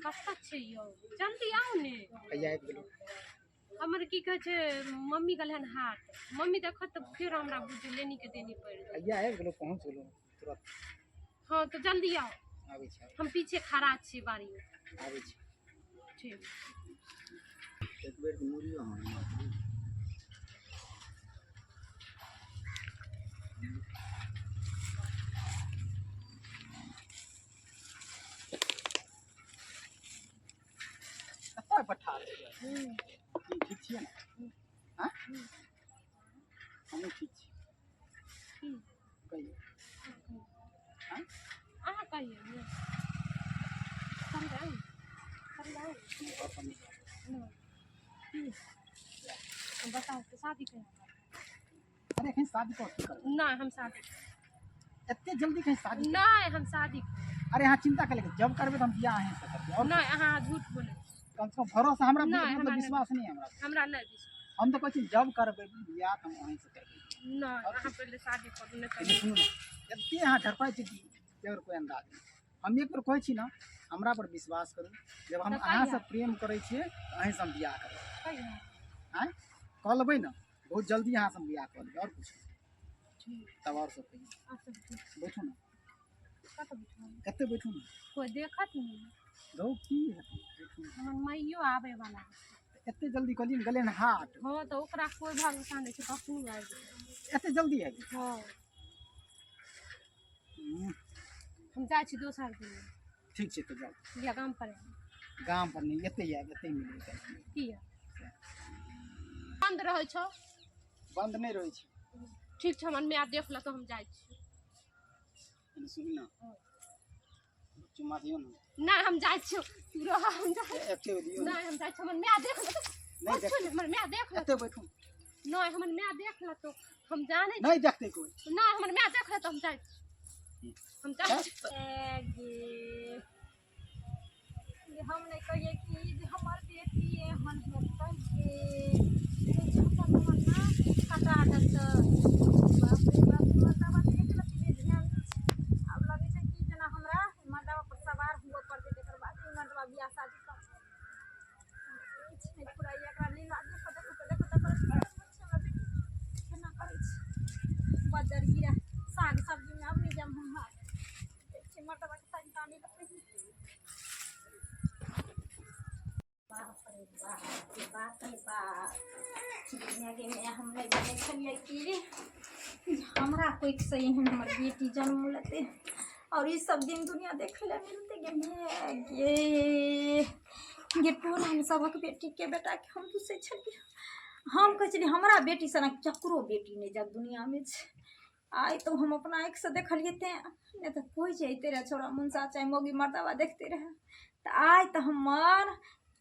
कत्ता छै यौ जल्दी आओ ने भैया आबि गेलौ हमर की कहै छै मम्मी गेल हन हाट मम्मी देखत तऽ फिर हमरा बुझ लेनी के देनी पड़ि जाए भैया आबि गेलौ पहुँच गेलौ तुरंत हाँ तो जल्दी आओ आबै छै हम पीछे खड़ा छी बारी में आबै छै ठीक एक बेर मुड़ियो हम कत्ता पठा ठीक छियै ने हाँ हमहूँ ठीक छी कहिए हाँ अहाँ कहिए ने बताओ तो शादी कहिया अरे कहीं शादी कर नहीं हम शादी इतने जल्दी कहीं शादी नहीं हम शादी अरे हाँ चिंता कर लेंगे जब करबे तो हम बियाह हैं से करबे और नहीं अहाँ झूठ बोले कम से कम भरोसा हमरा नहीं, मतलब विश्वास नहीं है हमरा नहीं विश्वास हम तो कहै छी जब करबे बियाह तो हम वहीं से करबे नहीं अहाँ पहले शादी करू नहीं लेकिन सुनू ना एते अहाँ झड़पाई छी कि और कोई अंदाज नहीं हम एक बार कहै छी ना हमरा पर विश्वास करू जब हम अहाँ से प्रेम करै छियै अहीं से हम बियाह करबै हैं कह लेबै ना बहुत जल्दी अहाँ से हम बियाह कर लेबै और कुछ तब और सब कहिए बैठू ना कते बैठू ना कोई देखत नहीं दो की हेतै हमर मैयो आवे वाला एते जल्दी कहलिए न गले न हाट हाँ तो ओकरा कोई भरोसा नहीं छै कखनो आबि जाए एते जल्दी है हाँ हम जाइ छी दोसर दिन ठीक छै तो जाओ या गाम पर नहीं एते मिले किया बंद रहै छौ बंद नहीं रहे छै ठीक छै हमर माय देख ल तो हम जाइ छी सुनी ना चुमा दियो ना नहीं हम जाइ छी तू रह हम जाइ एते दियो नहीं हम जाइ छी हमर माय देख ल नहीं देख हमर माय देख ल एते बैठू नहीं हमर माय देख ल तो हम जाने नहीं देखते कोई नहीं हमर माय देख ल तो हम जाइ छी हम जाइ छी हम नहीं कहिए कि हमार बेटी एहन होतै के छोटा मोटा कटा दत बाप रे बाप मतलब देख ल कि ध्यान अब लगे छै कि जना हमरा मर्दवा पर सवार हुआ पड़ते जेकर बाद मर्दवा बियाह शादी कर छै पूरा एकरा लीला देखो केना करै छै बजर गिरा साग सब्जी में अब नहीं जम हम हाथ छै मर्दवा के साथ तानी हमरा कोई सही है हमार बेटी जन्म लेते और ये सब दिन दुनिया देखे ले मिलते ये टोल हम सबक बेटी के बेटा के हम पूछे छलिए हम कहे छलिए हमरा बेटी सनक चक्रो बेटी नहीं जब दुनिया में आई तो हम अपना आँख से देखलिए ते नहीं तो कोई जैते रहे छोरा मुंसा चाहे मोगी मर्दवा देखते रहे तो आई तो हमार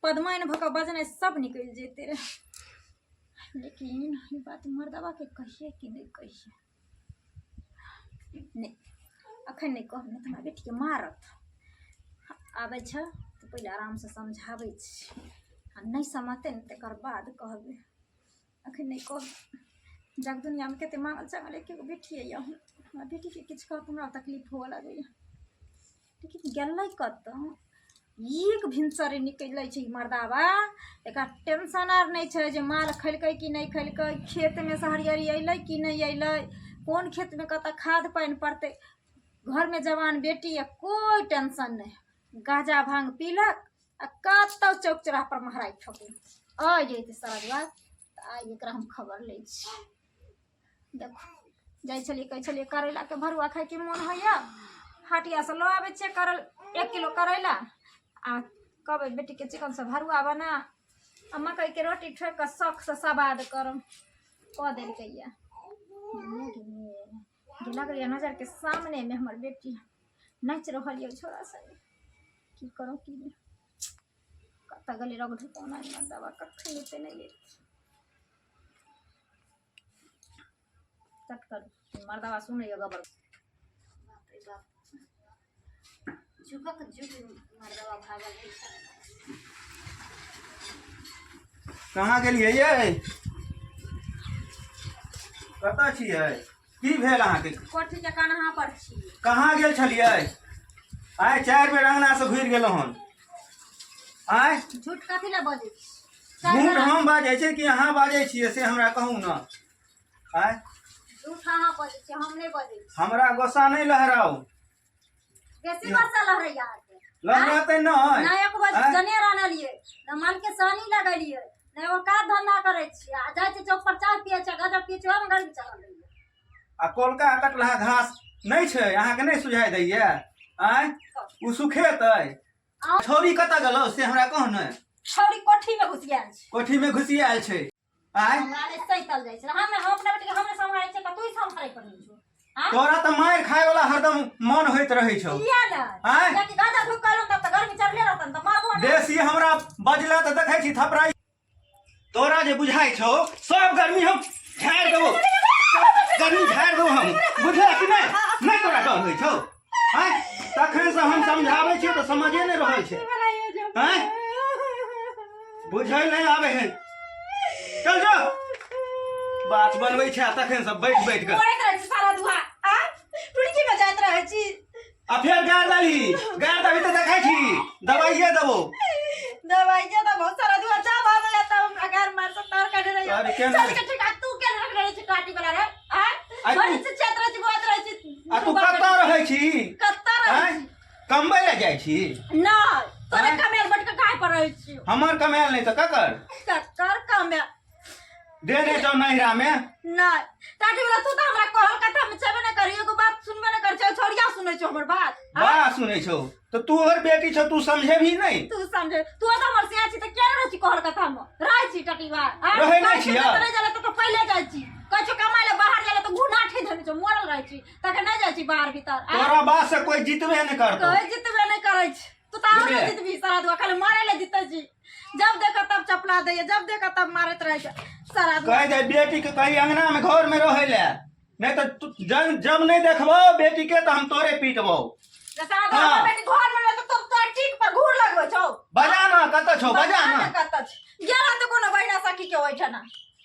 पदमाइन भक बजने सब निकल जेते रहे लेकिन ये बात मर्दवा के कहिए कि नहीं कहिए नहीं अखन नहीं कह नहीं तुम्हारा बेटी के मारत आबे छ तो पहले आराम से समझावे नहीं समझते न तकर बाद कहबे अखन नहीं कह जग दुनिया में कते मांगल चांगल एक बेटी है हमारा बेटी के किछु कहत हमरा तकलीफ हो लगे लेकिन गेलै कत एक भिनसर निकल मर्दावा एक टेंशन आर नहीं है जे माल खैलकै कि नहीं खैलकै खेत में से हरियरी अलै कि नहीं अलै कौन खेत में कत खाद पानी पड़ते घर में जवान बेटी है कोई टेंशन नहीं गाजा भांग पीलक आ कत चौक चौराह पर महराई ठोके आ जैते सारा आई एक हम खबर ले देखो जाइ छलिए कहे छलिए करैला के भरुआ खाए के मन होइया हाटिया से लो आबे छै करल 1 किलो करैला आ कहबै बेटी के चिकन से भरुआ बना आ मकई के रोटी ठोक के शौक से सवाद करम कह देलकैया लगैया नजर के सामने में हमर बेटी नाच रही है छोरा सब की करो की नहीं कत गले रग ढुकौना दवा कखन लेते नहीं लेते कट कर मर्दवा सुन गबर झुकक झुक मर्दवा भागल कहाँ गेलियै ये कतऽ छियै की भेल अहाँके कोठी के कन्हा पर छी कहाँ गेल छलियै आइ 4 बेर अंगना से घुरि गेलहुँ हन आय झूठ कथी ला बजै छी? झूठ हम बाजै छी कि अहाँ बाजै छियै से हमरा कहू न। आय झूठ अहाँ बजै छी, हम नहीं बजै छी। हमरा गोस्सा नहीं लहराओ। बेसी वर्षा लहरैया आके लहराते नहीं। ना एक बार जनेर आनलिए, ना मन के सानी लगलिए, ना एगो का धंधा करे छी। आ जाय छी चौक पर चाय पिए छी, गजब पिए छी, हम गाड़ी चढ़ल रही। आ कोलका कटलहा घास नहीं छै, अहाँ के नहीं सुझाई दैया। आय उ सुखेतै। छौरी कतऽ गेलौ से हमरा कह न। छौरी कोठी में घुसियाल छै। कोठी में घुसियाल छै। आय हमरा ले सैतल जाय छै। हम अपने बेटी के हमने संभालै छै त तू ही संभालै पड़ै छौ। हां तोरा तो मार खाए वाला हरदम मन होइत रहे छौ। किया ना? आय जबकि गाजा ढुकल तब त गर्मी चढ़ले रहतन त मारबो ना। बेसी हमरा बजला त देखै छी थपराई। तोरा जे बुझाई छौ सब गर्मी हम झाड़ देबो। गर्मी झाड़ देबो हम। बुझला कि नहीं? नहीं तोरा डर होइ छौ। आय तखन से हम समझाबै छी त समझे नहीं रहै छै। आय बुझै नहीं आवे है। चल जो बात बनबै छै तखन से बैठ बैठ के ओरे करे सारा दुहा आ टुड़की में जात रहै छी। आ फेर गाड़ डाली गाड़ दबी त देखै छी दवाइए देबो। दवाइए तो बहुत सारा दुआ जा बाबा जाता हूं अगर मार से तार काट रही अरे केन चल के ठीक तू के रख रही छी टाटी वाला रे आ बड़ी से क्षेत्र जी बात रही छी। आ तू कत्ता रहै छी? कत्ता रही छी? कमबै ले जाइ छी? ना तोरे कमेल बट के काहे पर रही छी? हमर कमाल नहीं तो ककर ककर कमेल देने छौ नहिरा में। ना टाटी वाला तू तो हमरा कहल कथा में छबे न करियो को बात सुनबे न कर छ छोड़िया सुनै छ हमर बात। बा सुनै छौ तो तू हर बेटी छौ तू समझे भी नहीं। तू समझे तू तो हमर से छी त के रह छी कहल कथा में रह छी टाटी बा रहै नहीं छी यार। नहीं जाला तो पहले जाय छी कछु कमाय ले बाहर जाला तो गुना ठे धने छ मोरल रह छी तक नहीं जाय छी बाहर भीतर। तोरा बात से कोई जितबे नहीं करतो। कोई जितबे नहीं करे छी तू तो आवे जितबी सारा दुआ खाली मारे ले जिते छी। जब देखा तब चपला दे जब देखा तब मारत रह छ सारा दुआ। कह दे बेटी के कहीं अंगना में घर में रहे ले नहीं तो तू जब नहीं देखबो बेटी के तो हम तोरे पीटबो। सारा दुआ बेटी घर में तो तो टीक पर घूर लगबो छौ। बजा ना कत छौ बजा ना कत गेला तो कोनो बहिना सखी के ओइठना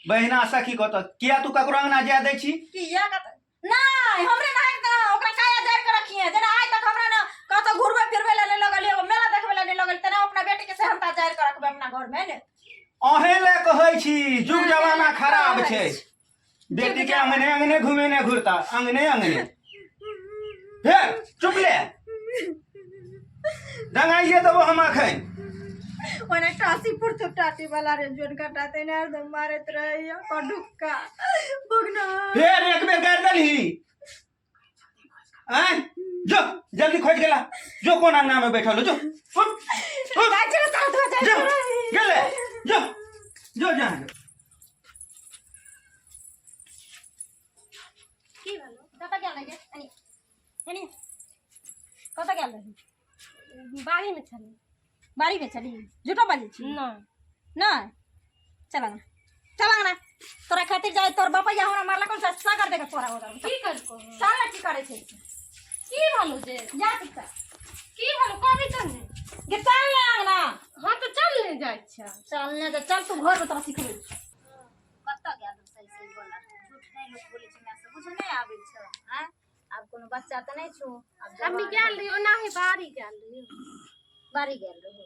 बहिना सखी को तो किया तू ककरो अंगना जा दै छी? किया कत नहीं हमरे नहीं त ओकरा काया जड़ के रखिए जना आज तक हमरा न कत घुरबे फिरबे ले लगल एगो मेला देखबे ले लगल तना अपना बेटी के सेहनता जड़ के रखबे अपना घर में ने। अहे ले कहै छी जुग जमाना खराब छै। बेटी के अंगने अंगने घूमे ने घुरता अंगने अंगने फिर चुप ले दंगाइए देबो हम अखन। ओने टासी पुर तो टाटी वाला रे जोन कटाते ने एकदम मारत रहिया कडुक्का बगना फिर एक बेर गाड़ दलही। आय जो जल्दी खोज गेला जो कोन अंगना में बैठल हो जो गाछ साथ हो जो जाए गेले जो जो जा की भालो कत गेल गे अनि अनि कत गेल रही? बाड़ी में चली। बाड़ी में चली झूठो बाजी छी ना ना चला ना तोरा खातिर जाए तोर बापैया हमरा मारला कोन सस्ता कर देगा तोरा ओरा की कर को सारा की करे छै की भालो जे जा ठीक की भालो कभी चलने गे चल ले आंगना। हां तो चल ले जाय छ। चलने तो चल तू घर में तोरा सिखबै कत गेल सही सही बोला झूठ नहीं लोग बोले छै मैं सब बुझ नहीं आबै छ हैं अब कोनो बच्चा त नहीं छु अब हम गेल रही ओना ही बाड़ी गेल रही बारी गेल रहो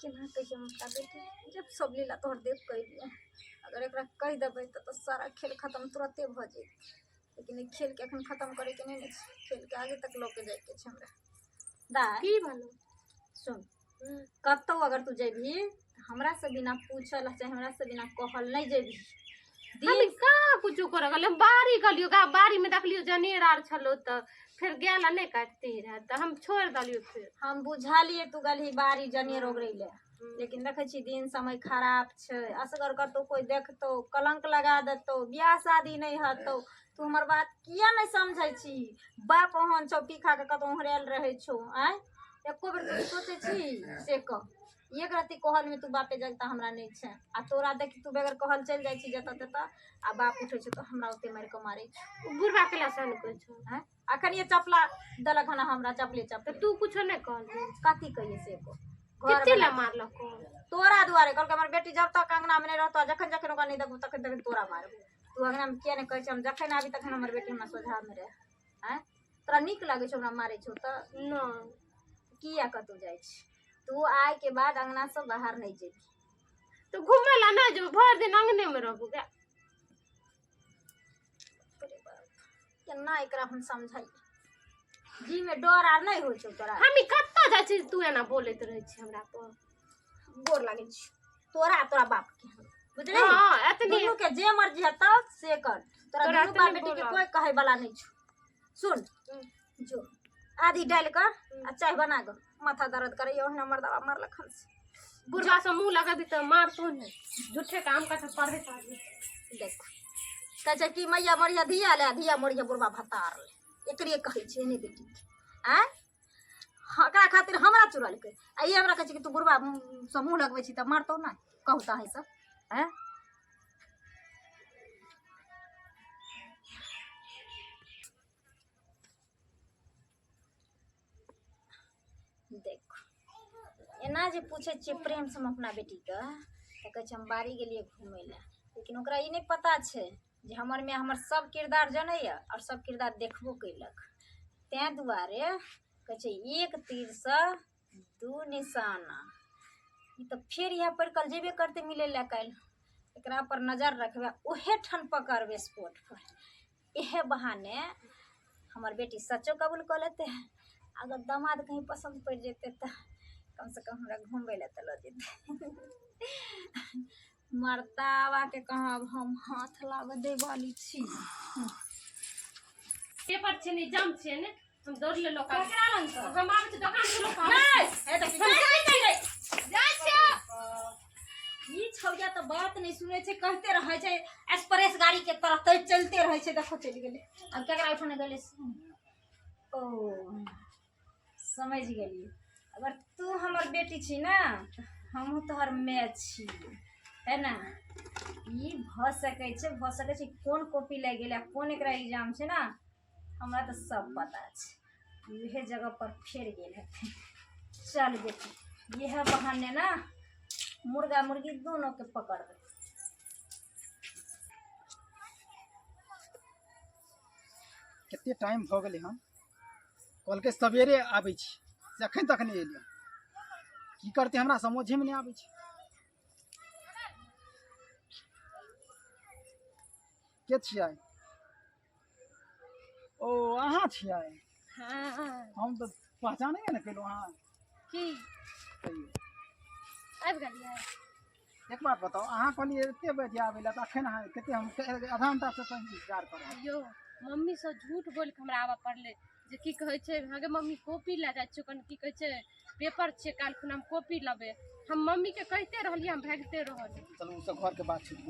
केना कहियो हमरा बेटी जब सब लीला तोहर देख कह दिया अगर एकरा कह देबै तो सारा खेल खत्म तुरंते भ जेत लेकिन ई खेल के अखन खत्म करे के नहीं खेल के आगे तक लोग के जाय के छै हमरा दा की भालो सुन कतौ अगर तू जेबी हमरा से बिना पूछल चाहे हमरा से बिना कहल नहीं जेबी हम का कुछो कर गले बाड़ी गलियो का बाड़ी में देखलियो जनेर आर छलो त फिर गेला नहीं काटते रह त हम छोड़ दलियो। फिर हम बुझा लिए तू गली बारी जनेर ओगरैले लेकिन देखे छी दिन समय खराब छै असगर करतो कोई देखतो कलंक लगा देतो ब्याह शादी नहीं हतो तू हमर बात किया नहीं समझै छी? बाप ओहन छौ पीखा के कतौ हरेल रहे छौ आय एको बेर तू सोचे छी से कह एक राती कहल में तू बापे जगता हमरा नहीं छै आ तोरा देखी तू बेगर कहल चल जाय छी जता तता आ बाप उठे छ तो हमरा ओते मार के मारे छ बुढ़वा के लसन को छ हैं अखन ये चपला दलक हना हमरा चपले चप त तू कुछो नहीं कहल कथी कहिए से को कितने ला मारल को तोरा दुआरे कहल हमर बेटी जब तक अंगना में नहीं रहतो जखन जखन ओकरा नहीं देबो तखन तखन तोरा मारबो तू अंगना में किया नहीं कहै छ हम जखन आबी तखन हमर बेटी हमरा सोझा में रहे हैं तोरा निक लागे छ हमरा मारे छ त ना किया कतौ जाइ छी तू आय के बाद अंगना से बाहर नहीं जेबी तो घूमे ला ना जो भर दिन अंगने में रहबू क्या केना एकरा हम समझाई जी में डर आर नहीं होइ छौ तोरा हमी कत्ता जाइ छी तू एना बोलैत रहै छी हमरा पर गोर लागै छी तोरा बाप के बुझली हां एतनी दुनू के जे मर्जी है तब से कर तोरा दुनू बाप बेटी के कोई कहे वाला नहीं छौ सुन जो आधी डाल कर आ चाय बना कर माथा दर्द करे ओहना मर्दावा मारल खन से बुढ़वा से मुंह लगा दी तो मार तो नहीं झूठे काम का पढ़े आदमी देख कहे कि मैया मरिया धिया ले धिया मरिया बुढ़वा भतार ले एकरे कहै छै ने बेटी आ एकरा खातिर हमरा चुरल के आ ये हमरा कहै छै कि तू बुढ़वा से मुंह लगबै छी त मारतौ ना कहू ताहि सब हैं देख एना जे पूछे छियै प्रेम से हम अपना बेटी के तऽ कहै छै हम बाड़ी गेलिए घूमे ला लेकिन ओकरा ई नहीं पता छै जे हमर में हमर सब किरदार जनैया और सब किरदार देखबो कैलक तैं दुआरे कहै छै एक तीर से दू निशाना ई तऽ फिर यहाँ पर कल जेबे करते मिले ला कल एकरा पर नजर रखबे उहे ठन पकड़बे स्पॉट पर इहे बहाने हमर बेटी सचो कबूल कर लेते अगर दामाद कहीं पसंद पड़ जेते तो कम से कम हमरा घूमबे ला तो ल जेते मर्दावा के कहाँ हम हाथ लाग दे वाली छी पेपर छे नहीं जम छे ने हम दौड़ ले लोग केकरा लंग से हम आबै छी दुकान से लोग नहीं ए त जाय छे ई छौया तो बात नहीं सुने छे कहते रहे छे एक्सप्रेस गाड़ी के तरह तै चलते रहे छे देखो चल गेले अब केकरा उठाने गेले ओ समझ गेली अगर तू हमर बेटी छी ना हम तोहर मैं छी है ना ई भ सकै छै कोन कॉपी लग गेलै कोन एकरा एग्जाम छै ना हमरा तो सब पता छै इहे जगह पर फेर गेल है चल बेटी यह बहाने ना मुर्गा मुर्गी दोनों के पकड़ दे कते टाइम भ गेलै हम कल के सवेरे आबै छी से अखन तक नहीं एलियै की करते हमरा समझे में नहीं आबै छै के छियै ओ अहाँ छियै हां हम तो पहचाने नहीं केलहुँ अहाँ की कहियो आबि गेलियै एक बात बताओ अहाँ कहलिए एते बजे आबै ला तऽ अखन अहाँ कते हम आधा घंटा से पहिने इंतजार कर रहल यो मम्मी से झूठ बोल के हमरा आवा पड़ले जे की कहै छै गे मम्मी कॉपी ले जाय छियै कन की कहै छै पेपर छै काल खुना हम कॉपी लेबै हम मम्मी के कहते रहलिए हम भागते रहल चलू सब घर के बात छूट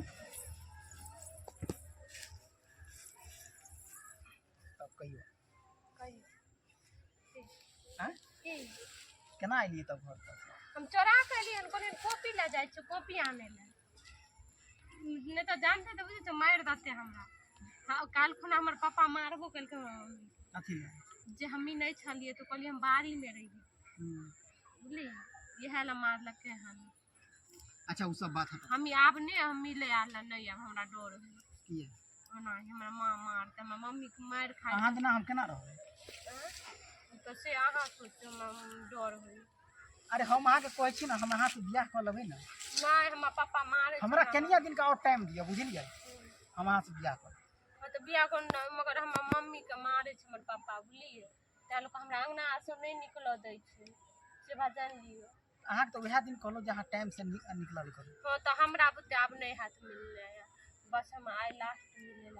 तब कहियो हैं की केना एलिए तब घर पर हम चोरा के एलिए हम कहलिए कॉपी ले जाय छियै कॉपी आने ले नहीं तो जानते तो बुझे तो मार देते हमरा हाँ काल खुना हमर पापा मारबो कलके अथी जे हमी नहीं छलिए तो कहलिए हम बाड़ी में रही बुझली यह ला मारलके हम अच्छा उ सब बात है हम आब ने हम मिले आला नहीं अब हमरा डर है की ओना हमरा मां मारते हमरा मम्मी के मार खाए अहाँ जना हम केना रहबै तो से आहा सोचो हम डर है अरे हम अहाँ के कहै छी ना हम अहाँ से बियाह कर लेबै ना नहीं हमरा पापा मारे हमरा कनिया दिन का और टाइम दियो बुझलियै हम अहाँ से बियाह कर तो बियाह कर मगर हमर मम्मी के मारे छै हमर पापा बुझलिए त लोग हमरा अंगना से नहीं निकल दै छै से बात जान लियो अहाँ के तो वह दिन कहलो जे अहाँ टाइम से निकलल करू हां तो हमरा बुते अब नहीं हाथ मिलले बस हम आइ लास्ट मिले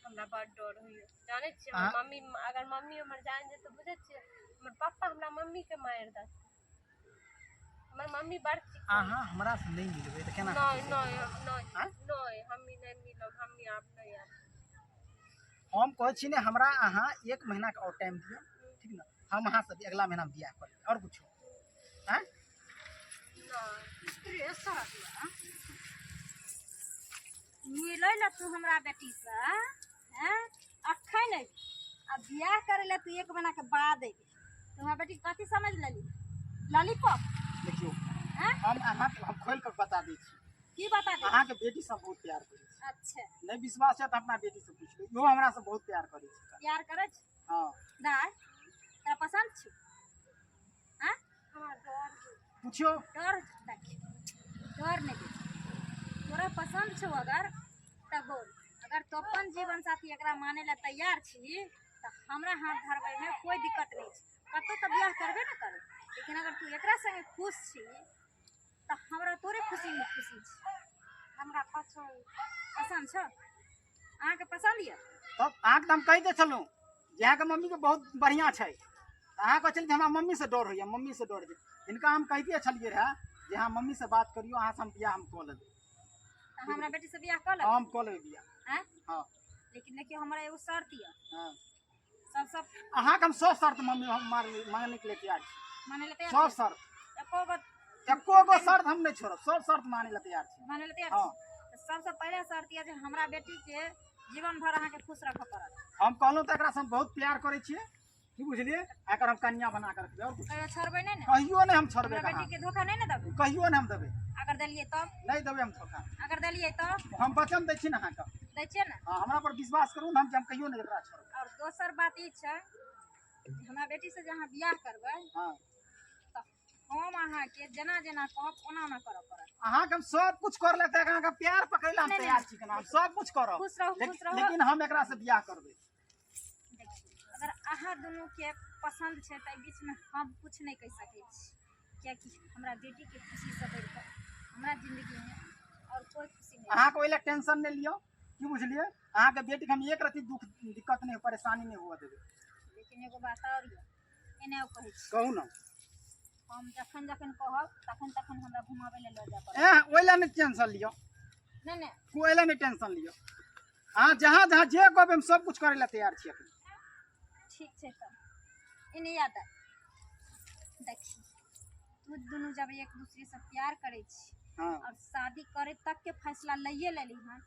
हमरा बड़ डर होइए जाने छी हमर मम्मी अगर मम्मी हमर जान जे तो बुझे छी हमर पापा हमरा मम्मी के मार देत हमर मम्मी बड़ अहाँ हमरा से नहीं मिलबै त केना नहीं नहीं हम नहीं मिलब हम आप नहीं आब हम कहै छी ने हमरा अहाँ 1 महीना के और टाइम दियो ठीक ना हम अहाँ से अगला महीना में बियाह कर लेब और कुछ हैं मिलै ला तू हमरा बेटी से हैं अखन अब बियाह करे ला तू 1 महीना के बाद अइबे तू हमरा बेटी कथी समझ लेली लॉलीपॉप देखियो हैं हम खोल कर बता दै छी की बता दे अहाँ के बेटी से बहुत प्यार करै छी अच्छा नहीं विश्वास है तो अपना बेटी से पूछ लो यो हमरा से बहुत प्यार करै छी प्यार करे छ हां दाय तेरा पसंद छ पूछियो। डर देखी, डर नहीं दे। तोरा पसंद छो अगर तब बोल। अगर तो अपन जीवन साथी एकरा माने ला तैयार छी तो हमरा हाथ धरबै में कोई दिक्कत नहीं छै। कतो तो बियाह करबे न कर, लेकिन अगर तू एकरा संगे खुश छी तो हमरा तोरे खुशी में खुशी छी। हमरा पसंद छ? अहाँ के पसंद ये? तब अहाँ के हम कहि दे छलहुँ जे अहाँ के मम्मी के बहुत बढ़िया छै। अहाँ कहै छलियै हमरा मम्मी से डर होइए, मम्मी से डर होइए। हिनका हम कहिते छलियै रहे जे अहाँ मम्मी से बात करियो, अहाँ से हम बियाह हम कऽ लेबै। तो हमरा बेटी से बियाह कर ले। हम कऽ लेबै बियाह। हैं? हाँ लेकिन देखियो हमरा एगो शर्त ये। हाँ। सब अहाँ के हम 100 शर्त मम्मी हम मांगने के लिए तैयार छी। माने ले तैयार 100 छी? शर्त, एको एको शर्त हम नहीं छोड़ब, 100 शर्त माने ला तैयार छी। माने ले तैयार हाँ। छी? तो सबसे पहले शर्त ये जे हमरा बेटी के जीवन भर अहाँ के खुश रखऽ पड़त। हम कहलहुँ तऽ एकरा से हम बहुत प्यार करै छियै, की बुझलियै। एकर हम कन्या बना कर रखबै, और कुछ कहियो छोड़बै नहीं ने? कहियो नहीं हम छोड़बै। हमरा बेटी के धोखा नहीं ने देबै? कहियो नहीं हम देबै, अगर देलिए तब? नहीं देबै हम धोखा। अगर देलिए तब? हम वचन दै छी ने अहाँके। दै छियै ने? हाँ, हमरा पर विश्वास करू ने, हम कहियो नहीं एकरा छोड़बै। और दोसर बात ई छै जे हमरा बेटी से जहाँ बियाह करबै हाँ, तो हम अहाँ के जेना जेना कहब ओना ओना करऽ पड़त। अहाँके हम सब कुछ कर लेते, अहाँ के प्यार पकैला हम नहीं, तैयार नहीं। छी, केना हम सब कुछ करब। खुश रहू, खुश रहू। लेकिन हम एकरा से बियाह करबै। देखिए, अगर अहाँ दुनू के पसंद छै तो बीच में हम कुछ नहीं कह सकै छी, कियाकि हमरा बेटी के खुशी से बढ़ कऽ हमरा जिंदगी में और कोई खुशी नहीं। अहाँ के ओइला टेंशन नहीं लियो, की बुझलियै। अहाँ के बेटी के हम एक रति दुख दिक्कत नहीं परेशानी नहीं हुआ देबै। लेकिन एगो बात और ये, एने कहै छी, कहू ना। हम जखन जखन कहब तखन तखन हमरा घुमाबै ले लऽ जाय पड़त। ओइला नहीं टेंशन लियो, नहीं नहीं, ओइला नहीं टेंशन लियो। अहाँ जहाँ जहाँ जे कहबै हम सब कुछ करे ला तैयार छी अखन। ठीक छै तब इन्हें याद है। देखी, तू दुनू जब एक दूसरे से प्यार करे छी हाँ, और शादी करे तक के फैसला लइए लेली हन,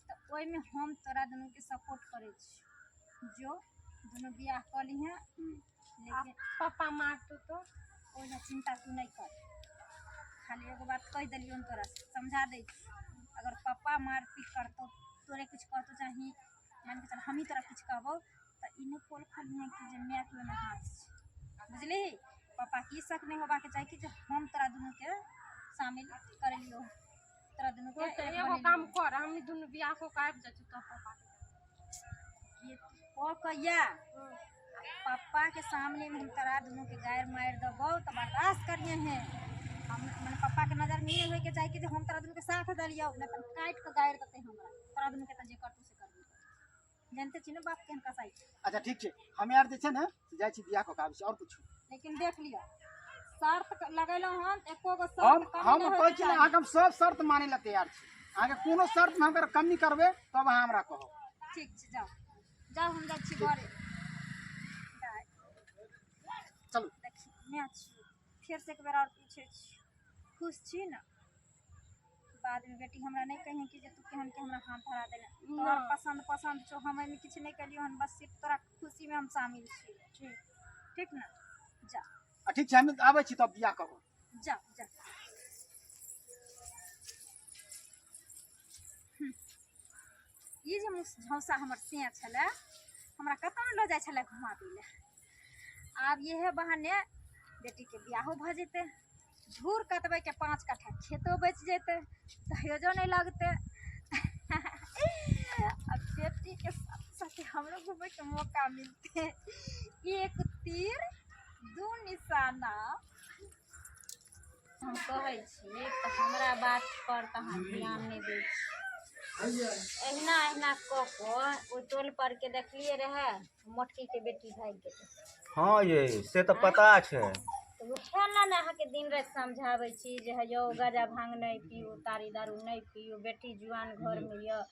तो ओइ में हम तोरा दुनू के सपोर्ट करे छी। जो दुनू बियाह कर ली हैं, लेकिन पापा मारतो तो ओइला चिंता तू नहीं कर। खाली एगो बात कह देलियो हन, तोरा समझा दे छी। अगर पापा मारपीट करतो, तोरे कुछ कहतो चाही, मान के चल हम ही तोरा कुछ कहबो तो इने पोल खोली है कि जे मैं के में हाथ छै। बुझली? पापा की शक नहीं होबा के चाही कि जे हम तोरा दुनू के शामिल कर लियो, तोरा दुनू के तो एक एगो बनेलियो। काम कर, हमनी दुनू बियाह को काट जाछु तो पापा ये ओ कहिया पापा के सामने में हम तोरा दुनू के गायर मार देबो तो बर्दाश्त करिए हैं। हम माने पापा के नजर में होय के चाही कि जे हम तोरा दुनू के साथ दलियो, न त काट के गायर देते हमरा। तोरा दुनू के त जे करतू से करबी। जानते छी ने बाप के हनका साई। अच्छा ठीक छै, हम यार जे छै ने जाइ छी बियाह कऽ के आबै छी, और कुछ लेकिन देख लियो, शर्त लगैलो हन, एको गो हम शर्त कमी हम नहीं कहै होय छी ने अहाँके हम सब शर्त माने ला तैयार छी। अहाँके कोनो शर्त में अगर कमी करबै तब अहाँ हमरा कहब। ठीक छै, जाओ जाओ, हम जाइ छी घरे। जाय चलू। देखी, मैं छी फिर से एक बेर और पूछे छी, खुश छी ना? बाद में बेटी हमरा नहीं कहिए कि जे तू केहन के हमरा हाथ धरा देले। तोहर पसंद पसंद छो, हम एमे किछ नहीं कलियो हन, बस सिर्फ तोरा खुशी में हम शामिल छी। ठीक ना? जा ठीक छै, हम आबै छी तब बियाह करब। जा जा। ये जे झौसा हमर से छले, हमरा कतौ न लऽ जाइ छले घुमाबे ले। आब ये बहाने बेटी के बियाहो भ जेते, झूर कटबै के 5 कट्ठा खेतो बच जेते, दहेजो नहीं लगते। अब बेटी के साथ हमरो घूमे के मौका मिलते। एक तीर दू निशाना। हम कहै छी तऽ हमरा बात पर तऽ हम ध्यान नहीं दै छी। एहिना एहिना कऽ कऽ ओ टोल पर के देखलिए रहे, मोटकी के बेटी भाग गेलै। हाँ ये से तो पता छै। तऽ उठे ना ने अहाँके दिन राति समझाबै छी जे यौ गाजा भांग नहीं पियो, तारी दारू नहीं पियो, बेटी जुआन घर में यऽ।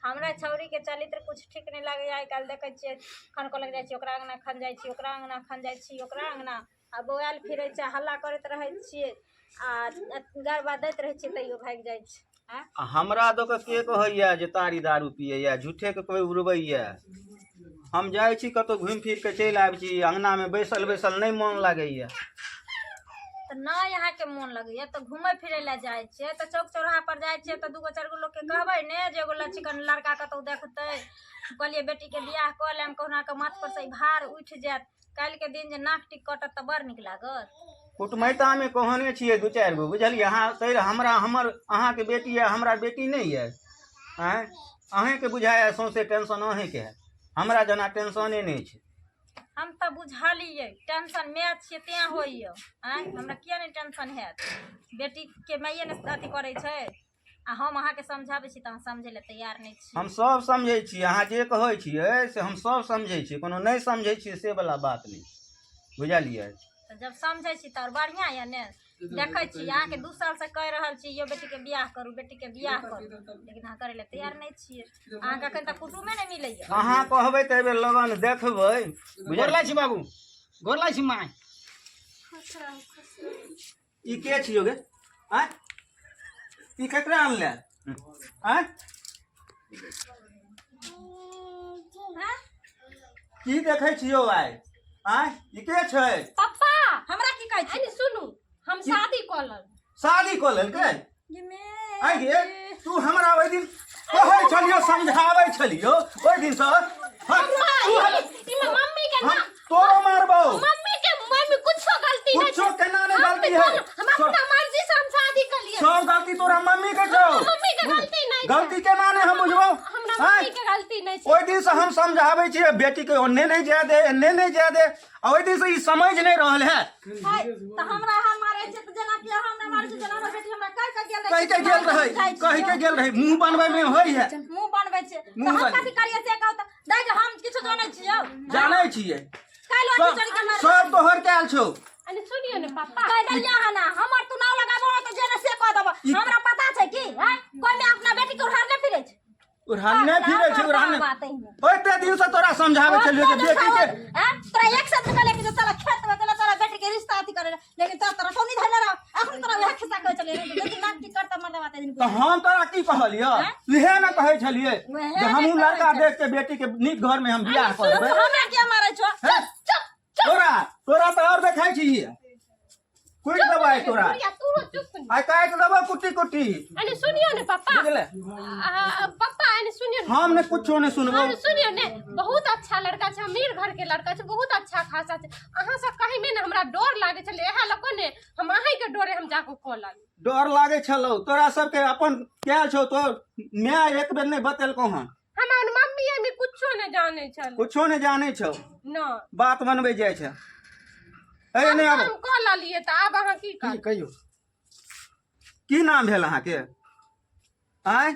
हमरा छौरी के चरित्र कुछ ठीक नहीं लगे। आइ काल्हि देखै छियै खन लग जाइ छी, ओकरा अंगना खन जाइ छी, ओकरा अंगना खन जाइ छी, ओकरा अंगना आ बौआल फिरै छै, हल्ला करैत रहै छियै आ गरबा दैत रहै छियै तैयो भागि जाइ छै। हमरा दऽ कऽ के कहैया जे तारी दारू पियैया, झूठे के कोई उड़बैया। हम जाइ छी कतौ घुमि फिर के चलि आबै छी, अंगना में बैसल बैसल नहीं मन लागैया। तऽ नहि अहाँके मोन लगैया तऽ घूमै फिरै लए जाइ छियै, तऽ चौक चौराहा पर जाइ छियै तऽ 2 4 गो लोग के कहबै ने जे एगो लचिकन लड़का कतौ देखतै, कहलिए बेटी के बियाह कऽ लेम, कहुना के माथ पर से भार उठि जायत। काल्हि के दिन जे नाक टिक कटत तऽ बड़ नीक लागत। कुटमैता में कहने छियै 2-4 गो बुझलियै अहाँ तैर हमरा हमर अहाँके बेटी है हमरा बेटी नहीं है आँय अहेंके बुझाय सौंसे टेंशन अहेंके है हमरा जना टेंशने नहीं छै हम तऽ बुझलियै टेंशन मैच छियै तेँ होइए आँय हमरा किया नहि टेंशन हैत बेटीके माइए ने अथी करै छै आ हम अहाँके समझाबै छी तऽ अहाँ समझै लए तैयार नहि छी हम सब समझै छी अहाँ जे कहै छियै से हम सब समझै छी कोनो नहीं समझै छियै से वाला बात नहीं बुझलियै तऽ जब समझै छी तऽ और बढ़िआँ यऽ ने देखै छी अहाँके 2 साल से कहि रहल छी यो बेटीके बियाह करू लेकिन अहाँ करै लए तैयार नहि छियै अहाँके एखन तक कुटुमे नहि मिलैए अहाँ कहबै तऽ एहिबेर लगन देखबै गोर लागै छी बाबू गोर लागै छी माय ई के छियो गे आँय ई केकरा आनले आँय की देखै छियो आइ आँय ई के छै पप्पा हमरा की कहै छी अरे सुनू हम शादी कऽ लेब शादी कऽ लेलकै ये आइ गे तू हमरा ओहि दिन कहै छलियो समझाबै छलियो ओहि दिन से इमे मम्मी के हम तोरो मारबो मम्मी कुछो गलती नहीं कुछो केना नहीं गलती है हम अपना मर्जी से हम शादी कर लिए सब गलती तोरा मम्मी के छौ मम्मी के गलती नहीं गलती केना नहीं हम बुझबो हमरा मम्मी के गलती नहीं छै ओहि दिन से हम समझाबै छियै बेटी के ओन्ने नहीं जाय दे एन्ने नहीं जाय दे आ ओहि दिन से ई समझ नहीं रहल है तऽ हमरा मारे छै तऽ जेना कि हमरा मारे छै जेना हमर बेटी हमरा कहि के गेल रही मुंह बनबै में होई है मुंह बनबै छै मुँह हम बनबै। कथी करियै से कहू तऽ दाइ जे हम किछो जानै छियै जानै छियै काल्हि सब चोरी करना सब तोहर कैल छौ अरे सुनिए ने पापा कहि देलियै हँ ना हमर तू नाव लगाबो तऽ जेना से कह देबो हमरा पता छै कि हैं कोई में अपना बेटी के उठारने फिरै छै उड़ाने फिरे छै उड़ाने बात है ओते दिन से तोरा समझाबै छलियो कि बेटी के हैं तोरा एक साथ निकले कि चला खेत में चला तोरा बेटी के रिश्ता अथी करे लेकिन तोरा तो नहीं धैले रह अखन तोरा वह खिस्सा कह चले लेकिन नाक की करता मरदा बात दिन तो हम तोरा की कहलियो इहे न कहै छलिए जे हमहू लड़का देख के बेटी के नीक घर में हम बियाह करबै हमरा क्या मारै छौ तोरा तो और देखाई छी कुछ दबाई तोरा तू चुप आई काट देबो कुटी कुटी अरे सुनियो ने पापा बुझले पापा अरे सुनियो ने हम ने कुछो ने सुनबो अरे सुनियो ने बहुत अच्छा लड़का छै अमीर घर के लड़का छै बहुत अच्छा खासा छै अहाँ सब कहि में ने हमरा डर लागे छले एहा लको ने हम अहीं के डरे हम जाको कॉल आली डर लागे छलो तोरा सबके अपन कैल छौ तो मैं एक बेर नहीं बतेलको हन हमर मम्मी अभी कुछो ने जाने छल कुछो ने जाने छौ न बात बनबै जाय छै ए ने आबो हम कॉल आलिए त आब अहाँ की कर कहियो की नाम भेल अहाँ के आय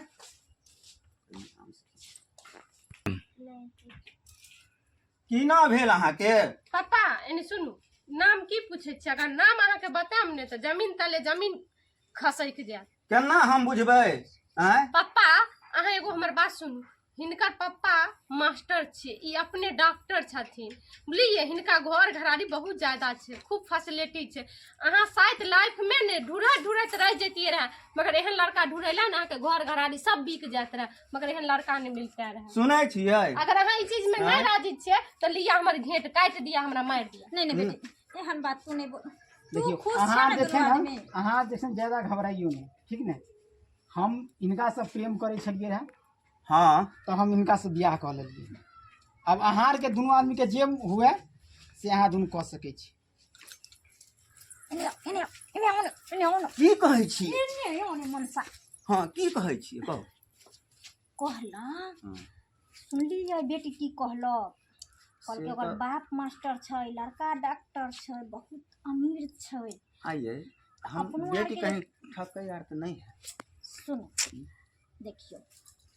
की नाम भेल अहाँ के पापा एने सुनू नाम की पूछे छी अगर नाम अहाँ के बताएम ने त जमीन तले जमीन खसैक जाय केना हम बुझबै आय पापा अहाँ एगो हमर बात सुनू हिनकर पप्पा मास्टर छे ई अपने डॉक्टर छथिन बुझलिए हिनका घर घराड़ी बहुत ज्यादा छे खूब फैसिलिटी छे अहाँ शायद लाइफ में ने ढूढ़त रह जतिए रहे मगर एहन लड़का ढूढ़ेला ना के घर घराड़ी सब बिक जात रहे मगर एहन लड़का नहीं मिलते रहे सुनै छियै अगर अहाँ ई चीज में नहीं राजी छे तो लिया हमर घेट काट दिया हमरा मार दिया नहीं बेटी एहन बात तू नहीं बोल तू देखियो खुश अहाँ छ देखे ना ना में अहाँ जैसे ज्यादा घबराइयो नहीं ठीक ने हम इनका से प्रेम करे छलिए रहे हाँ तो हम इनका से बियाह कऽ लेलिए अब अहाँ के दुनू आदमी के जे हुए से अहाँ दुनू कऽ सकै छी इने की कहै छी मनसा हाँ की कहै छी कहू कहला हाँ। सुनली ये बेटी की कहलो से कहलकै ओकर तऽ- बाप मास्टर छै लड़का डॉक्टर छै बहुत अमीर छै आइए हम अपनो बेटी आके- कहीं ठकै यार तो नहीं है सुनो देखियो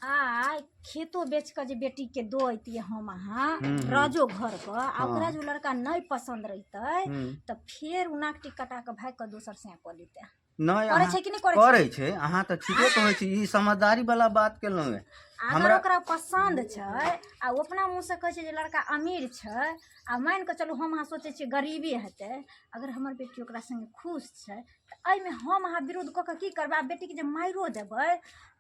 आ खेतो बेच के जे बेटी के दो अतिये हम अहाँ राजो घर पर आ ओकरा जो लड़का नहीं पसंद रहते तो फिर उ नाक टिक कटा के भाग के दोसर से कऽ लेते नहीं करे अहाँ छै कि नहीं करे छै करै छै अहाँ तऽ ठीके कहै छी ई समझदारी वाला बात केलहुँ है अगर हमरा- ओकरा पसंद छै आ ओ अपना मुँह से कहै छै जे लड़का अमीर छै आ मान के चलू हम अहाँ सोचै छियै गरीबी हेतै अगर हमर बेटी ओकरा संगे खुश छै तऽ एहिमे हम अहाँ विरोध कऽ के की करबै आ बेटीके जे मारियो देबै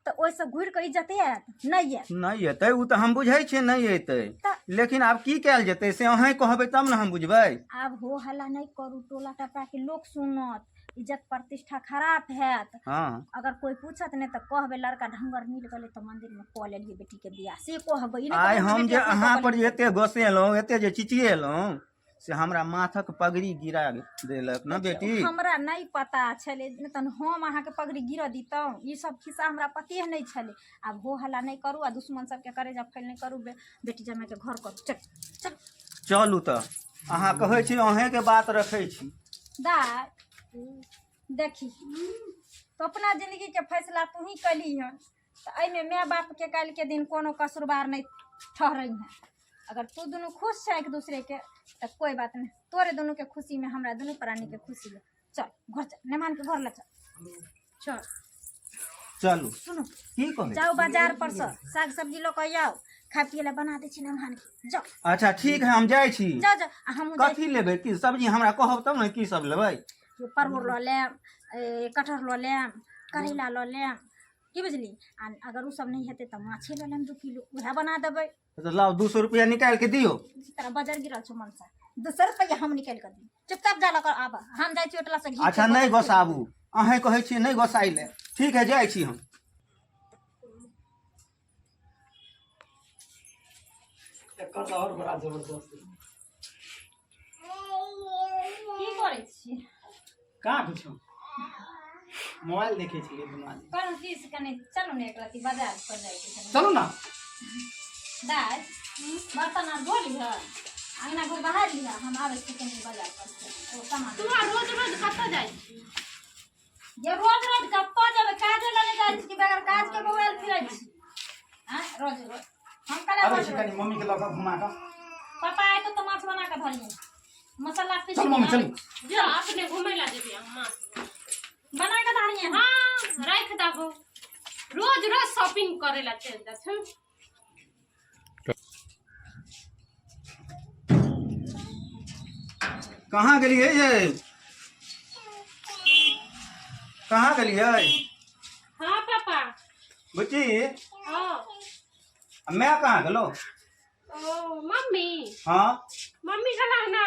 तऽ ओहिसँ घुरि कऽ इज्जत आयत नहि आयत नहीं एतै उ तऽ हम बुझै छियै नहीं एतै तऽ- लेकिन आब की कयल जेतै से अहें कहबै तब ने हम बुझबै आब हो हल्ला नहीं करू टोला टपरा के लोग सुनत इज्जत प्रतिष्ठा खराब हैत हाँ अगर कोई पूछत नहीं तो कहबै लड़का ढंगर मिल गए तो मंदिर में कऽ लेलिए बेटी के बियाह से कहबै ई नहीं आइ कहबै हम बेटी जे अपने अहाँ कऽ पर लेलियै। एते गोसेलहुँ एते जे चिचिएलहुँ से हमरा माथक पगड़ी गिरा देलक न बेटी। हमरा नहीं पता छले नहीं तो हम अहाँ के पगड़ी गिर दीतौं। ये सब खिस्सा हमरा पते नहीं छले। अब हो हल्ला नहीं करू आ दुश्मन सबके करे जा फैल नहीं करू। बेटी जमाई के घर करू। चल चल चलू तऽ अहाँ कहै छी अहें के बात रखै छी। दाई देखी तो अपना जिंदगी के फैसला तू ही कली है तो अमे माय बाप के काल के दिन कोनो कसूरवार नहीं ठहरई है। अगर तू दोनों खुश है एक दूसरे के तो कोई बात नहीं। तोरे दोनों के खुशी में हमरा दोनों प्राणी के खुशी है। चल घर चल मेहमान के घर ला चल। चलू सुनो की कहै जाओ बाजार पर से साग सब्जी लो के आओ खाए पिए ला बना दे छी मेहमान के। जाओ अच्छा ठीक है हम जाइ छी। जाओ जाओ हम कथी लेबै की सब्जी हमरा कहब तब ने की सब लेबै। परवल लो लेम कटहर लो लेम करेला लो लेम की बुझली। आ अगर उ सब नहीं हेते तो माछे लो लेम 2 किलो उहे बना देबै। तो लाओ 200 रुपया निकाल के दियो। तेरा बाजार गिरल छौ मनसा 200 रुपया हम निकाल के दी। चुपचाप जा लकर आबा हम जाइ छी ओटला से घी। अच्छा नहीं गोसाबू अहें कहै छी नहीं गोसाई ले। ठीक है जाइ छी हम। एकर और बड़ा जबरदस्त की करै छी। का कुछो मोबाइल देखे छलिए दुनू आदमी। कौन चीज कने चलो ने एक राती बाजार पर जाए के। चलू ना। दाई बर्तन आ धो ली है अंगना घर बाहर ली है हम आवे छी कने बाजार पर से। ओ सामान तू रोज रोज कतऽ जाइ छी। ये रोज रोज कत्तो जब काजे लगे जाइ छी कि बगैर काज के मोबाइल फिरै छी। हां रोज रोज हम कला अरे रोज शिकानी मम्मी के लगा घुमा का। पापा आए तो माछ बना के धरिए मसाला पीस चल मम्मी चल। जा अपने घुमै ला जेबी अम्मा बना के धरिए। हां राख दबो रोज रोज शॉपिंग करे ला चल जा छ। कहाँ गेलिए ये कहाँ गेलिए। हां पापा बुच्ची हां मैं कहाँ गेलो। ओ मम्मी हाँ मम्मी गला ना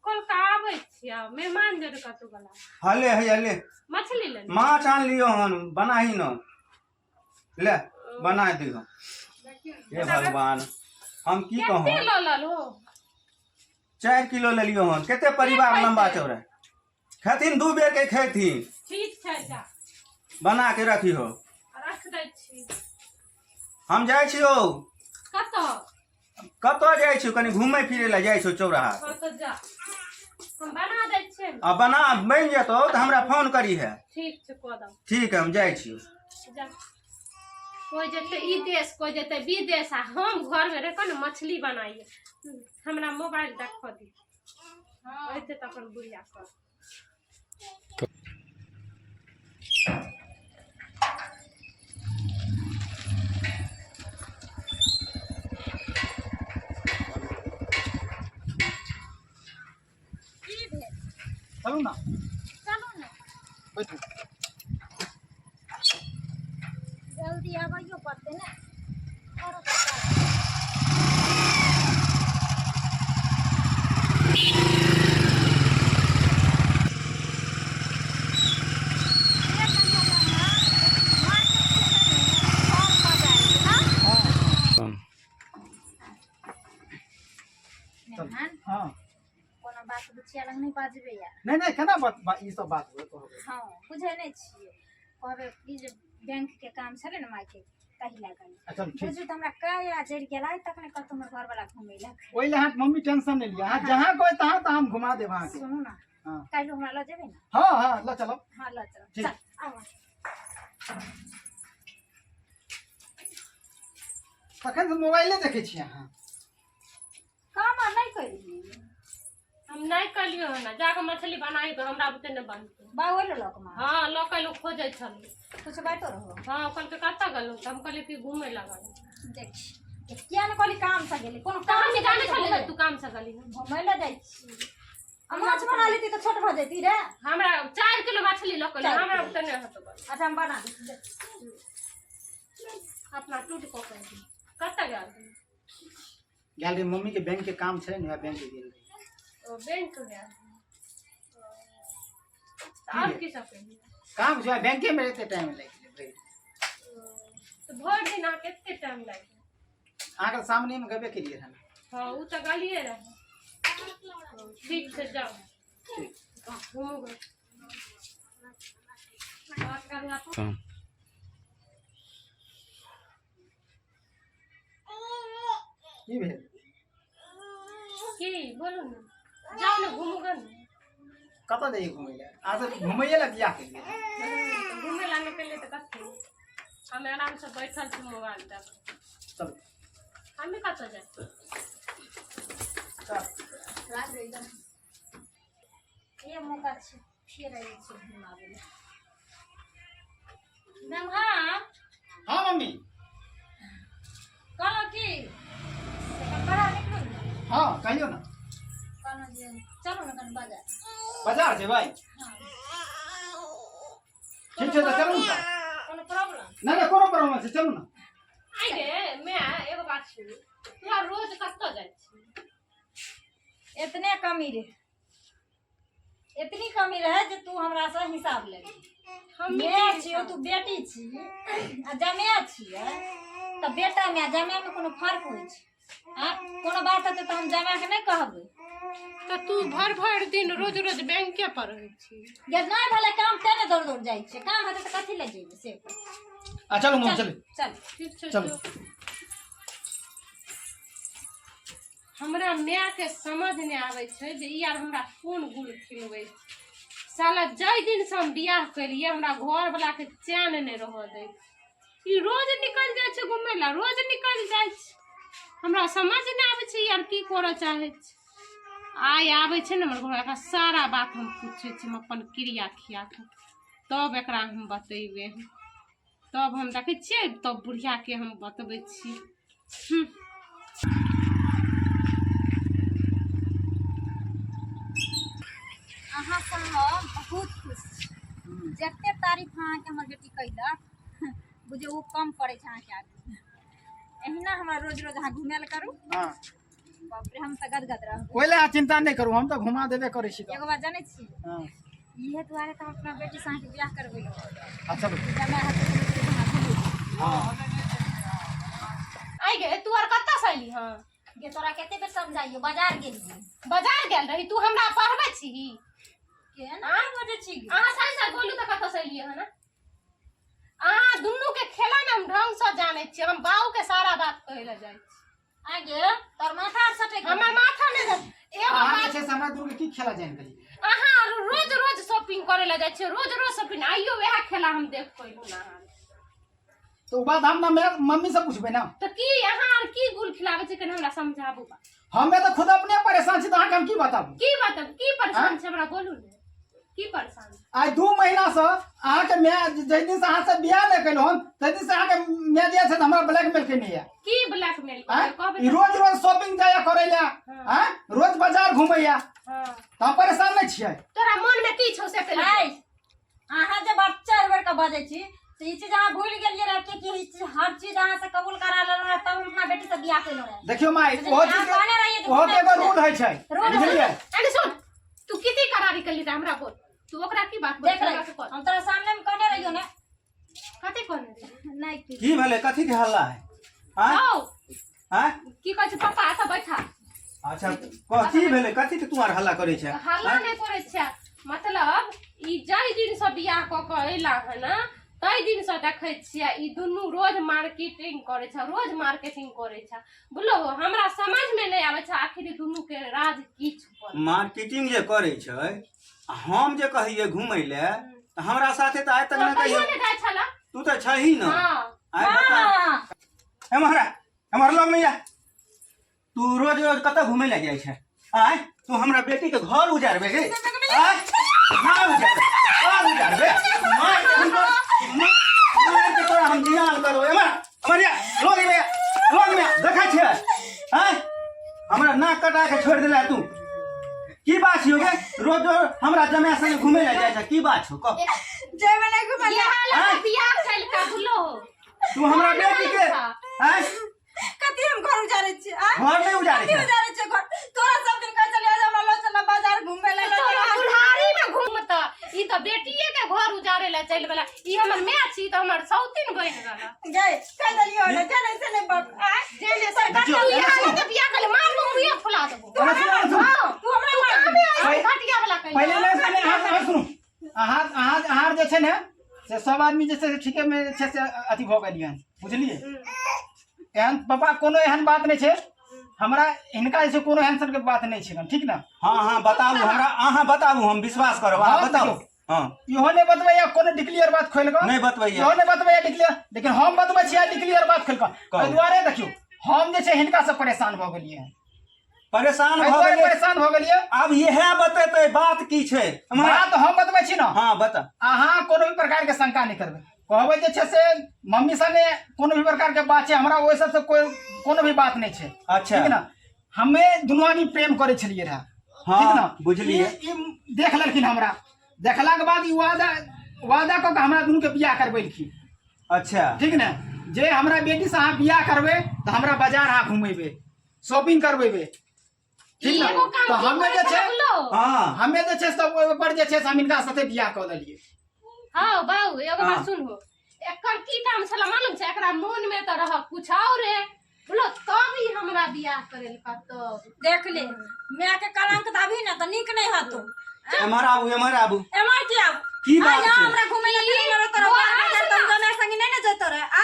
कल का आबै छिया मेहमान जर कतु गला हले है हले मछली ले माछ आन लियो हन बनाही न ले बना दियो। हे भगवान हम की कहूँ। केते लो लो 4 किलो ले लियो हन। केते परिवार लंबा चौड़ा खेथिन 2 बेर के खेथिन। ठीक छै जा बना के रखियो। रख दै छी। हम जाइ छियो। कतऽ कतऽ जाइ छियो कनी घूमै फिरै ला जाइ छियो चौराहा। कतऽ जा हम बना दै छियै। आ बना बन जेतो तो हमरा फोन करी है। ठीक छै कोदम ठीक है हम जाइ छियो। जा कोई जेते ई देश कोई जेते विदेश आ हम घर में रह न मछली बनाइए हमरा मोबाइल देखो दी। हां ओते त अपन बुढ़िया कर चलू ना चलो ना बैठू। जल्दी आवाइयो पड़ते ना। और हां कोनो बात बुचिया लग नहीं बाजबे यार। नहीं केना बात ई सब बात हो कहबे। हां बुझे नहीं छिए कहबे ई जे बैंक के काम छले ना माय के कहि लागल। अच्छा ठीक बुझू त हमरा काया जड़ गेला तक ने कत हमर घर वाला घुमै ला। ओइ ले हाथ मम्मी टेंशन नहीं लिया। हां जहां कोई तहां त हम घुमा देब हां के। सुनो ना हां काइलो हमरा ल जेबे ना। हां हां ल चलो। हां ल चल ठीक। चल आओ तखन से मोबाइले देखे छी हां। काम नहीं करी हम नहीं कलियो ना जाके मछली बनाई तो हमरा बुते न बनतो। बावल लोक मा। हां लोक लोग खोजै छल। कुछ बातो रहो। हां कल के कत्ता गलो हम कहले कि घूमे लागल। देख किया न कहली काम से गेली कोनो काम काम से से जाने जाने छले तू काम से गली घुमै ला जाइ छी। हम माछ बना लेती तो छोट भ जैती रे। हमरा 4 किलो मछली लोक हमरा बुते न हतो। अच्छा हम बना दी अपना टूट को कर दी कत्ता गेल गेल रे मम्मी के बैंक के काम छले ने बैंक के गेल। ओ बैंक गया आप की सब काम जो बैंक में रहते टाइम लगे तो भर दिन आ केते टाइम लागे। आगे सामने में गबे के लिए रहन। हां उ त गलिए रहे ठीक से जाओ घूमो की भेल की बोलू ना जाओ ना घूमो ना कतऽ जाइए घूमय लए आज घूमैये लए बियाह केलिए तो घूमे लाने के लिए तो कथी हमें आराम से बैठल छी मोबाइल तक चल हमें कतऽ जाए चल ये मौका छै फेर आइ छै घुमाबै लए मैम हाँ हाँ मम्मी कहलहुँ की बड़ा निकलू ने हाँ कहियो ना कहलहुँ जे चलू ने कनि बाजार बाजार छै भाई हाँ ठीक छै तऽ चलू ना कोनो प्रॉब्लम नहीं कोनो प्रॉब्लम छै चलू ना आई रे मैं एगो बात सुन तू रोज कतऽ जाए छी इतने कमी रे इतनी कमी रहे जे तू हमरा से हिसाब ले हम मैं छियो तू बेटी छी आ जमाय छियै तऽ बेटा में जमाय में कोनो फर्क होइ छै आ कोनो बात हेतै तऽ हम जमाय के नहीं कहबै तो तू भर दिन रोज रोज बैंक के पर रहे छी जे नहीं भले काम तेने दौड़ दौड़ जाइ छै काम हेतै तऽ कथी ले जेबै से चलू मम्मी चल चल ठीक छै चलू हमरा माय के समझ नहीं आवे छै जे यार हमरा कोन गुल खिलबै साला जय दिन से हम बियाह करिए हमरा घर वाला के चैन नहीं रह दे ई रोज निकल जाय छै घूमे ला रोज निकल जाय छै हमरा समझ नहीं आवे छै यार की करऽ चाहे छै आइ आवे छै ने हमर घर का सारा बात हम पूछे छी हम अपन क्रिया खिया के तब एकरा हम बतेबे तब हम देखे छियै तब बुढ़िया के हम बतबै छी अहाँ से हम बहुत खुश छी जते तारीफ अहाँ के हमर बेटी कैलक बुझे वो कम पड़े छै अहाँ के आगे एहिना हमरा रोज रोज अहाँ घुमेल करू हाँ बाप रे हम तऽ गदगद रहब ओइले अहाँ चिंता नहीं करू हम तो घुमा देबे करै छी एगो बात जानै छी हाँ इहे दुआरे तऽ हम अपना बेटी से अहाँके बियाह करबै अच्छा जमाय हाथ हाँ आई गे तू आर कत्ता से अइली हां गे तोरा कते बेर समझाइयो बाजार गेलियै बाजार गेल रही तू हमरा पढ़बै छी के ना बजे छी अहाँ साइसा बोलू त कत्ता से अइली हन अहाँ दुन्नू के खेला में हम ढंग से जाने छी हम बाऊ के सारा बात कहै ले जाय छी आगे तोर माथा सटे हमर माथा ने एगो अहाँ बात जे छै से हमरा दूर के की खेला जान गेली अहाँ रोज रोज शॉपिंग करे ले जाय छी रोज रोज शॉपिंग आइयो वह खेला हम देख कोइलू ना तो ओ बात हम ना मेरा मम्मी से पूछबे ना तो की अहाँ आर की गुल खिलावे छी कने हमरा समझाबू बा हमें तो खुद अपने परेशान छी तो अहाँ के हम की बताबू की बात की परेशान छै हमरा बोलू ने की परेशान आज 2 महीना से अहाँ के मैं जै दिन से अहाँ से बियाह नहीं कैलो हम तै दिन से अहाँ के मैं जे छै हमरा ब्लैकमेल केने है की ब्लैकमेल कहबे रोज रोज शॉपिंग जाया करे ला हैं रोज बाजार घुमैया हां त हम परेशान नहीं छियै तोरा मन में की छौ से कह अहाँ जे बच्चा बेर का बजे छी से ई चीज अहाँ भूल गेलियै रह कि हर चीज अहाँ से कबूल करा लेलौ रह तब अपना बेटी से बियाह कैलौ रह देखियो माई अहाँ कहने रहिए वो एगो रूल है छै बुझलियै अरे सुन तू किती करारी कली त हमरा बोल तू ओकरा की बात बोल देख ले हम तोरा सामने में कहने रहियो ना कते कहने नहीं की भेलै कथी के हल्ला है हाँ आओ हाँ की कहै छै पापा आथा बैठा अच्छा कथी भेलै कथी के तुम्हार हल्ला करे छै हल्ला नहीं करे छै मतलब ई जय दिन से बियाह क के एला है ना तई दिन से देखे छियै ई दुनू रोज मार्केटिंग करे छै रोज मार्केटिंग करे छै बोलो हमरा समझ में नहीं आवे छै आखिर दुनू के राज की छुपल मार्केटिंग जे करे छै हम जे कहिए घूमै ले त हमरा साथे त आइ तक तो नहीं कहियो कहियो नहीं जाय छला तू त छही न हां आइ बता हमर लोग मैया तू रोज रोज कत घूमै ले जाय छै आइ तू हमरा बेटी के घर उजारबे गे आइ घर उजारबे मार के तोरा हम जियान करो हमर लोग में देखै छै आइ हमरा नाक कटा के छोड़ देला तू की बात छियो गे रोज रोज हमरा जमाय संगे घूमे ले जाय छै की बात छौ कह जय वाला घुमा ये हालत बियाह कैल का बोलो तू हमरा बेटी के हैं कति हम घर उजारे छी आ घर नहीं उजारे छै उजारे छी घर तोरा सब दिन कह चलिया हमरा लो चला बाजार घूमे ले तो बुढ़ारी में घूमता ई तो बेटिए के घर उजारे ला चल गेला ई हमर माय छी त हमर सौतीन बन गेला गए कह दलियो ना जाने से नहीं बाप आ जे सरकार यहाँ के बियाह करे मार लो मुंह फुला देबो तू हमरा मार घटिया वाला कह पहले ले पहले हाथ सुनो आहार जे छै ने से सब आदमी जे छै ठीके में छै से अथी भ गेलियै बुझलिए एहन पापा कोनो एहन बात नहीं छै हमरा इनका जे कोनो एहन के बात नहीं छै ठीक ना। हाँ बताबू हमरा अहाँ बताबू हम विश्वास करब अहाँ बताओ। हाँ इहो नहीं बतबैया कोनो डिक्लियर बात खोल के नहीं बतबैया इहो नहीं बतबैया डिक्लियर लेकिन हम बतबै छियै डिक्लियर बात खोल के एहि दुआरे देखियो हम जे छै हिनका से परेशान भ गेलियै परेशान भ गेलियै अब इहे बतेतै बात की छै बात हम बतबै छी ना। हाँ बता अहाँ कोनो भी प्रकार के शंका नहीं करबै कहबै जे छै से मम्मी संगे कोनो भी प्रकार के बात छै हमरा ओइ सब से कोई कोनो भी बात नहीं छै। अच्छा ठीक ना हमे दुनू आदमी प्रेम करे छलिए रहा ठीक ना बुझलिए ई देख लेलखिन हमरा देखला के बाद ई वादा क के हमरा दुनू के बियाह करबेलखिन। अच्छा ठीक ना जे हमरा बेटी से अहाँ बियाह करबे तो हमरा बाजार अहाँ घुमेबे शॉपिंग करबेबे ठीक ना तो हमे जे छै हाँ हमे जे छै सब ओइ पर जे छै हम इनका साथे बियाह क देलिए। हाँ बाबू एगो बात सुनहो एकर की काम छला मालूम छै एकरा मन में त रह कुछ और है बोलो तब ही हमरा बियाह करेल कतो देख ले मैं के कलंक दाबी ना त निक नहीं हतो एमर आबू एमर की आब की बात छै हमरा घुमे ला फिरे ला तोरा बाहर तुम जने संग नहीं ना जतो रे आ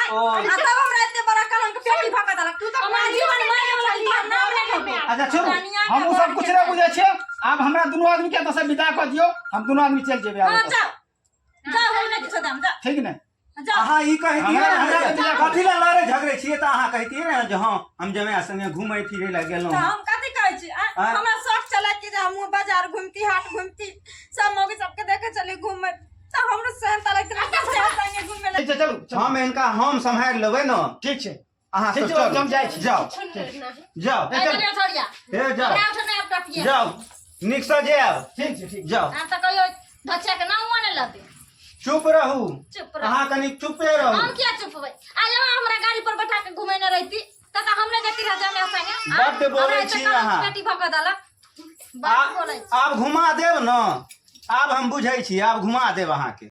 तब हमरा इतने बड़ा कलंक पेटी भका दलक तू तो हमरा जीवन में नाम नहीं लेबे। अच्छा छोड़ो हम उ सब कुछ नहीं बुझे छियै अब हमरा दुनू आदमी के तो सब विदा क दियो हम दुनू आदमी चल जेबे हां आगे जा हो ना किछो दाम जा ठीक ना। अहाँ ई कहतिए हमरा कथी ला लड़े झगड़े छिए त अहाँ कहतिए ने जे हां हम जमे संगे घुमै फिरै ला गेलौं तो हम कथि कहै छी हमरा शौक चला कि जे हम बाजार घूमती हाट घूमती सब मौके सबके देखे चली घूमे त हमरो सहन तले से संगे घूमे ला चलो हम इनका हम संभाल लेबै न ठीक छै अहाँ सब चलो चलो हम जाय छी जाओ जाओ ए जने छोड़िया ए जाओ ना उठने अब टपिए जाओ निक से जाओ ठीक छै ठीक जाओ आ त कहियो बच्चा के नाम ने लते चुप रहू चुप रह अहाँ कनी चुपे रहू हम क्या चुप होबै आज हमरा गाड़ी पर बैठा के घुमे न रहती त हमरे जति रह जामे संगे बड्ड बोलै छी अहाँ बेटी भका दलक बात बोलै आब घुमा देब न आब हम बुझै छी आब घुमा देब अहाँ के।